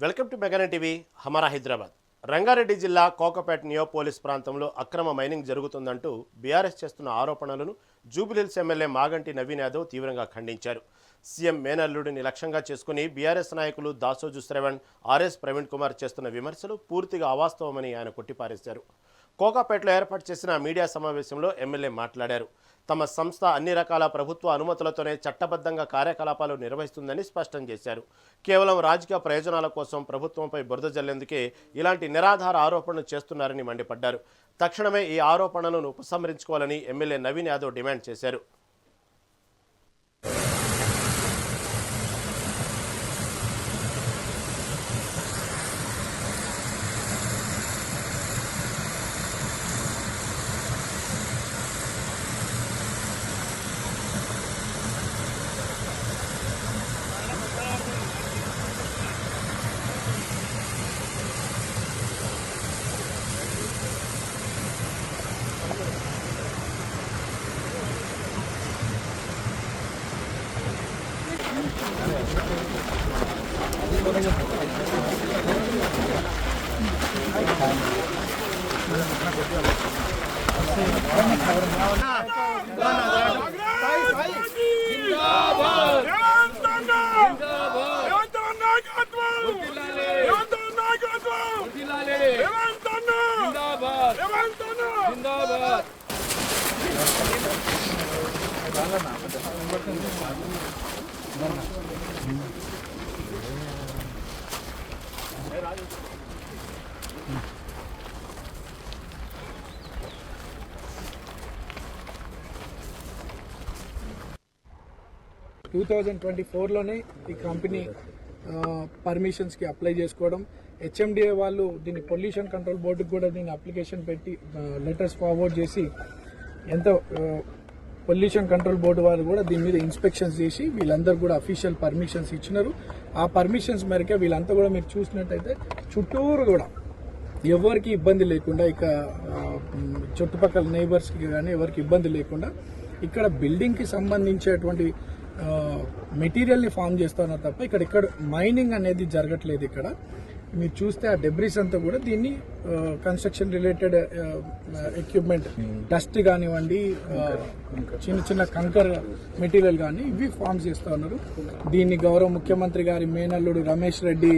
Welcome to మెగానే TV హమారా హైదరాబాద్. రంగారెడ్డి జిల్లా Kokapet Neopolis ప్రాంతంలో అక్రమ మైనింగ్ జరుగుతుందంటూ బీఆర్ఎస్ చేస్తున్న ఆరోపణలను జూబిలీహిల్స్ ఎమ్మెల్యే మాగంటి నవీన్ యాదవ్ తీవ్రంగా ఖండించారు. సీఎం మేనల్లుడిని లక్ష్యంగా చేసుకుని బీఆర్ఎస్ నాయకులు దాసోజు శ్రవణ్, ఆర్ఎస్ ప్రవీణ్ కుమార్ చేస్తున్న విమర్శలు పూర్తిగా అవాస్తవమని ఆయన కొట్టిపారేశారు. కోకాపేటలో ఏర్పాటు చేసిన మీడియా సమావేశంలో ఎమ్మెల్యే మాట్లాడారు. తమ సంస్థ అన్ని రకాల ప్రభుత్వ అనుమతులతోనే చట్టబద్ధంగా కార్యకలాపాలు నిర్వహిస్తుందని స్పష్టం చేశారు. కేవలం రాజకీయ ప్రయోజనాల కోసం ప్రభుత్వంపై బురద జల్లేందుకే ఇలాంటి నిరాధార ఆరోపణలు చేస్తున్నారని మండిపడ్డారు. తక్షణమే ఈ ఆరోపణలను ఉపసంహరించుకోవాలని ఎమ్మెల్యే నవీన్ యాదవ్ డిమాండ్ చేశారు. 2024లోనే ఈ కంపెనీ పర్మిషన్స్కి అప్లై చేసుకోవడం, హెచ్ఎండిఏ వాళ్ళు దీన్ని పొల్యూషన్ కంట్రోల్ బోర్డుకి కూడా దీన్ని అప్లికేషన్ పెట్టి లెటర్స్ ఫార్వర్డ్ చేసి ఎంత పొల్యూషన్ కంట్రోల్ బోర్డు వాళ్ళు కూడా దీని మీద ఇన్స్పెక్షన్స్ చేసి వీళ్ళందరూ కూడా అఫీషియల్ పర్మిషన్స్ ఇచ్చినారు. ఆ పర్మిషన్స్ మేరకే వీళ్ళంతా కూడా మీరు చూసినట్టయితే చుట్టూరు కూడా ఎవరికి ఇబ్బంది లేకుండా, ఇక చుట్టుపక్కల నైబర్స్కి కానీ ఎవరికి ఇబ్బంది లేకుండా ఇక్కడ బిల్డింగ్కి సంబంధించేటువంటి మెటీరియల్ని ఫామ్ చేస్తున్నారు తప్ప ఇక్కడ మైనింగ్ అనేది జరగట్లేదు. ఇక్కడ మీరు చూస్తే ఆ డెబ్రిస్ అంతా కూడా దీన్ని కన్స్ట్రక్షన్ రిలేటెడ్ ఎక్విప్మెంట్, డస్ట్ కానివ్వండి, చిన్న చిన్న కంకర్ మెటీరియల్ కానీ ఇవి ఫామ్ చేస్తూ ఉన్నారు. దీన్ని గౌరవ ముఖ్యమంత్రి గారి మేనల్లుడు రమేష్ రెడ్డి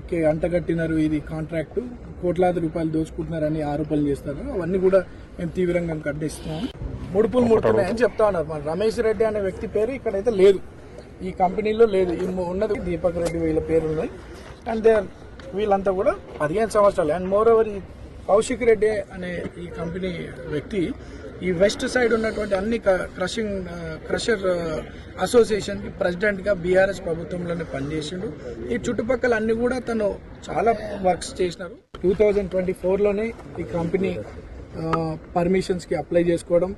కి అంటగట్టినారు. ఇది కాంట్రాక్టు కోట్లాది రూపాయలు దోచుకుంటున్నారని ఆరోపణలు చేస్తారు. అవన్నీ కూడా మేము తీవ్రంగా ఖండిస్తున్నాం. ముడుపులు ముడుతున్నాయని చెప్తా ఉన్నారు. మన రమేష్ రెడ్డి అనే వ్యక్తి పేరు ఇక్కడైతే లేదు, ఈ కంపెనీలో లేదు. ఉన్నది దీపక్ రెడ్డి వీళ్ళ పేరు ఉన్నాయి. అండ్ వీళ్ళంతా కూడా 15 సంవత్సరాలు. అండ్ మోర్ ఓవర్ ఈ కౌశిక్ రెడ్డి అనే ఈ కంపెనీ వ్యక్తి ఈ వెస్ట్ సైడ్ ఉన్నటువంటి అన్ని క్రషర్ అసోసియేషన్కి ప్రెసిడెంట్గా బీఆర్ఎస్ ప్రభుత్వంలోనే పనిచేసిండు. ఈ చుట్టుపక్కల అన్ని కూడా తను చాలా వర్క్స్ చేసినారు. 2024లోనే ఈ కంపెనీ పర్మిషన్స్కి అప్లై చేసుకోవడం,